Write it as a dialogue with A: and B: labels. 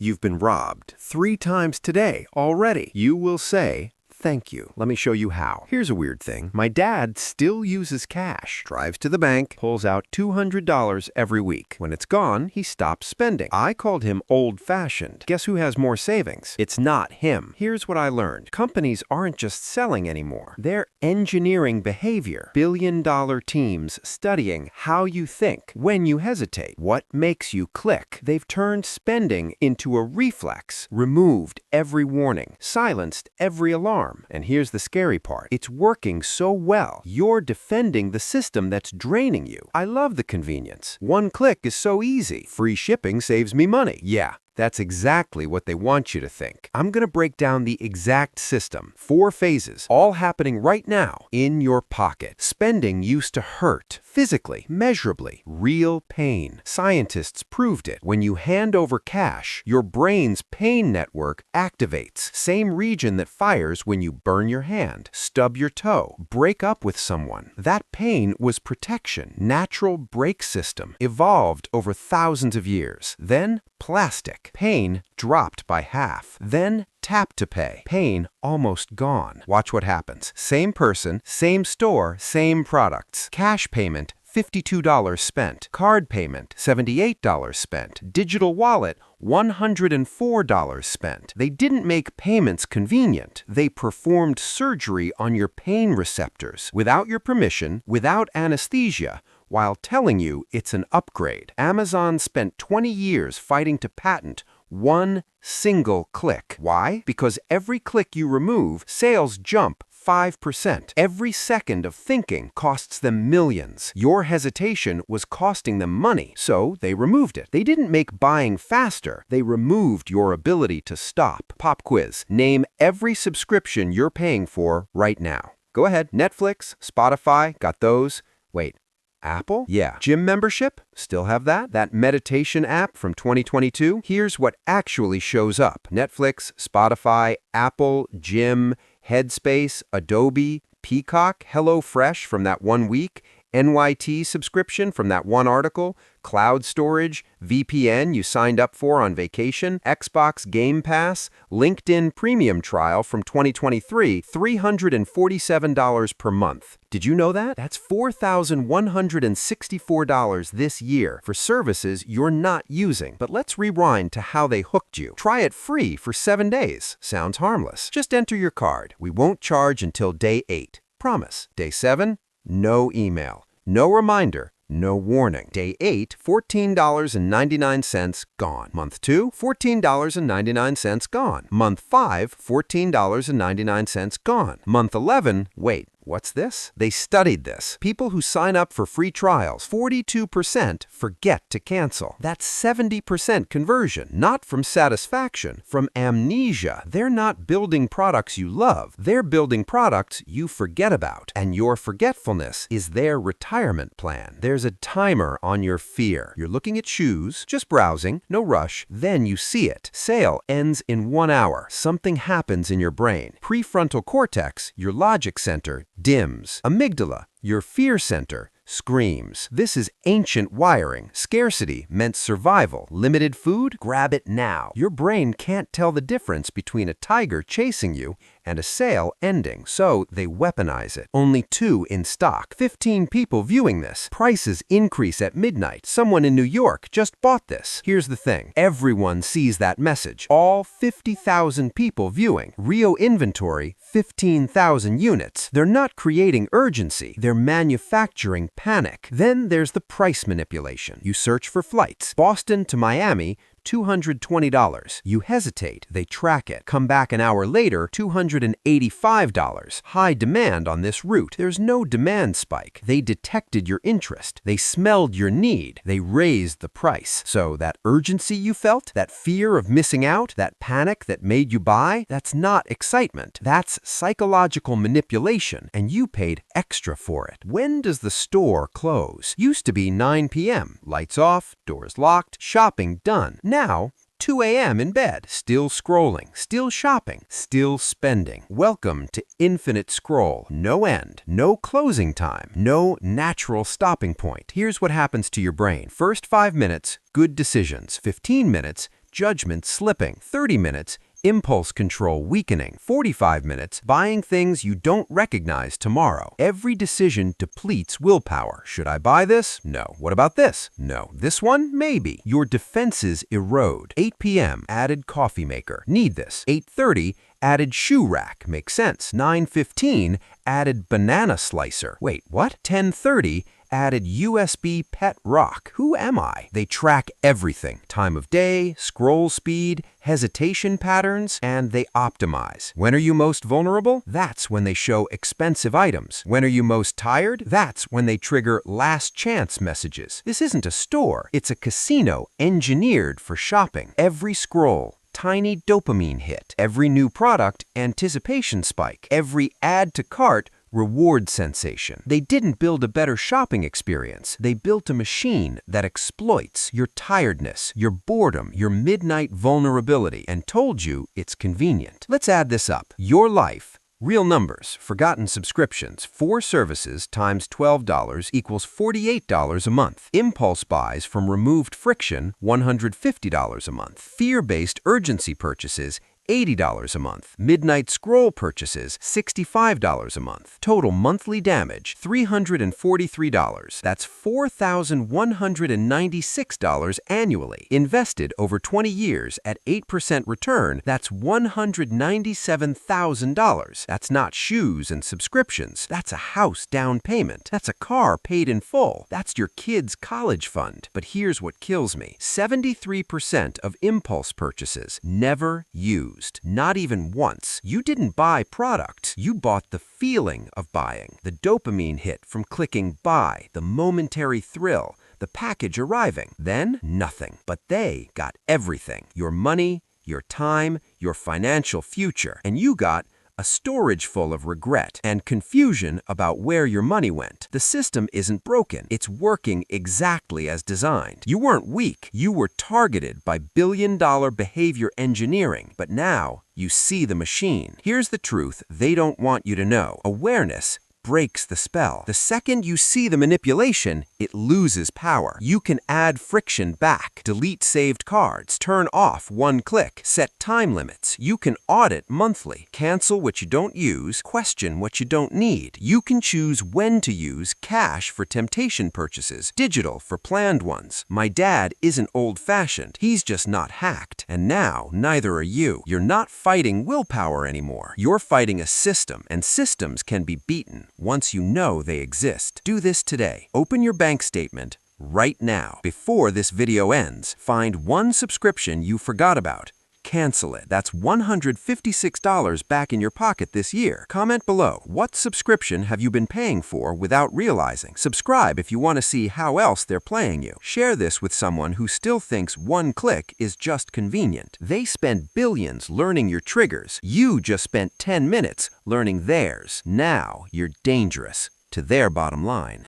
A: You've been robbed 3 times today already. You will say, "Thank you. Let me show you how." Here's a weird thing. My dad still uses cash. Drives to the bank, pulls out $200 every week. When it's gone, he stops spending. I called him old-fashioned. Guess who has more savings? It's not him. Here's what I learned. Companies aren't just selling anymore. They're engineering behavior. Billion-dollar teams studying how you think, when you hesitate, what makes you click. They've turned spending into a reflex, removed every warning, silenced every alarm. And here's the scary part. It's working so well. You're defending the system that's draining you. I love the convenience. One click is so easy. Free shipping saves me money. Yeah. That's exactly what they want you to think. I'm going to break down the exact system. 4 phases, all happening right now in your pocket. Spending used to hurt, physically, measurably, real pain. Scientists proved it. When you hand over cash, your brain's pain network activates. Same region that fires when you burn your hand, stub your toe, break up with someone. That pain was protection. Natural brake system, evolved over thousands of years. Then, plastic. Pain dropped by half. Then tap to pay. Pain almost gone. Watch what happens. Same person, same store, same products. Cash payment, $52 spent. Card payment, $78 spent. Digital wallet, $104 spent. They didn't make payments convenient. They performed surgery on your pain receptors without your permission, without anesthesia, while telling you it's an upgrade. Amazon spent 20 years fighting to patent one single click. Why? Because every click you remove, sales jump 5%. Every second of thinking costs them millions. Your hesitation was costing them money, so they removed it. They didn't make buying faster. They removed your ability to stop. Pop quiz. Name every subscription you're paying for right now. Go ahead. Netflix, Spotify, got those. Wait. Apple? Yeah. Gym membership? Still have that? That meditation app from 2022? Here's what actually shows up. Netflix, Spotify, Apple, Gym, Headspace, Adobe, Peacock, HelloFresh from that 1 week, NYT subscription from that 1 article, cloud storage, VPN you signed up for on vacation, Xbox Game Pass, LinkedIn Premium trial from 2023, $347 per month. Did you know that? That's $4,164 this year for services you're not using. But let's rewind to how they hooked you. Try it free for 7 days. Sounds harmless. Just enter your card. We won't charge until day 8. Promise. Day 7, no email, no reminder, no warning. Day 8, $14.99 gone. Month 2, $14.99 gone. Month 5, $14.99 gone. Month 11, wait, what's this? They studied this. People who sign up for free trials, 42% forget to cancel. That's 70% conversion, not from satisfaction, from amnesia. They're not building products you love. They're building products you forget about. And your forgetfulness is their retirement plan. There's a timer on your fear. You're looking at shoes, just browsing, no rush. Then you see it. Sale ends in 1 hour. Something happens in your brain. Prefrontal cortex, your logic center, dims. Amygdala, your fear center, screams. This is ancient wiring. Scarcity meant survival. Limited food? Grab it now. Your brain can't tell the difference between a tiger chasing you and a sale ending, so they weaponize it. Only 2 in stock. 15 people viewing this. Prices increase at midnight. Someone in New York just bought this. Here's the thing. Everyone sees that message. All 50,000 people viewing. Rio inventory, 15,000 units. They're not creating urgency. They're manufacturing panic. Then there's the price manipulation. You search for flights. Boston to Miami, $220. You hesitate. They track it. Come back an hour later, $285. High demand on this route. There's no demand spike. They detected your interest. They smelled your need. They raised the price. So that urgency you felt, that fear of missing out, that panic that made you buy, that's not excitement. That's psychological manipulation, and you paid extra for it. When does the store close? Used to be 9 p.m. Lights off, doors locked, shopping done. Now, 2 a.m. in bed, still scrolling, still shopping, still spending. Welcome to infinite scroll. No end, no closing time, no natural stopping point. Here's what happens to your brain. First 5 minutes, good decisions. 15 minutes, judgment slipping. 30 minutes, impulse control weakening. 45 minutes, buying things you don't recognize tomorrow. Every decision depletes willpower. Should I buy this? No. What about this? No. This one? Maybe. Your defenses erode. 8 p.m., added coffee maker. Need this. 8:30, added shoe rack. Makes sense. 9:15, added banana slicer. Wait, what? 10:30, added USB pet rock. Who am I? They track everything. Time of day, scroll speed, hesitation patterns, and they optimize. When are you most vulnerable? That's when they show expensive items. When are you most tired? That's when they trigger last chance messages. This isn't a store. It's a casino engineered for shopping. Every scroll, tiny dopamine hit. Every new product, anticipation spike. Every add to cart, reward sensation. They didn't build a better shopping experience. They built a machine that exploits your tiredness, your boredom, your midnight vulnerability, and told you it's convenient. Let's add this up. Your life, real numbers, forgotten subscriptions, 4 services times $12 equals $48 a month. Impulse buys from removed friction, $150 a month. Fear-based urgency purchases, $80 a month. Midnight scroll purchases, $65 a month. Total monthly damage, $343. That's $4,196 annually. Invested over 20 years at 8% return, that's $197,000. That's not shoes and subscriptions. That's a house down payment. That's a car paid in full. That's your kid's college fund. But here's what kills me. 73% of impulse purchases never used. Not even once. You didn't buy product. You bought the feeling of buying. The dopamine hit from clicking buy, the momentary thrill, the package arriving. Then, nothing. But they got everything. Your money, your time, your financial future. And you got a storage full of regret and confusion about where your money went. The system isn't broken. It's working exactly as designed. You weren't weak. You were targeted by billion-dollar behavior engineering. But now, you see the machine. Here's the truth they don't want you to know. Awareness breaks the spell. The second you see the manipulation, it loses power. You can add friction back, delete saved cards, turn off one click, set time limits. You can audit monthly, cancel what you don't use, question what you don't need. You can choose when to use cash for temptation purchases, digital for planned ones. My dad isn't old-fashioned. He's just not hacked. And now, neither are you. You're not fighting willpower anymore. You're fighting a system, and systems can be beaten once you know they exist. Do this today. Open your bank statement right now. Before this video ends, find one subscription you forgot about. Cancel it. That's $156 back in your pocket this year. Comment below, what subscription have you been paying for without realizing? Subscribe if you want to see how else they're playing you. Share this with someone who still thinks one click is just convenient. They spent billions learning your triggers. You just spent 10 minutes learning theirs. Now you're dangerous to their bottom line.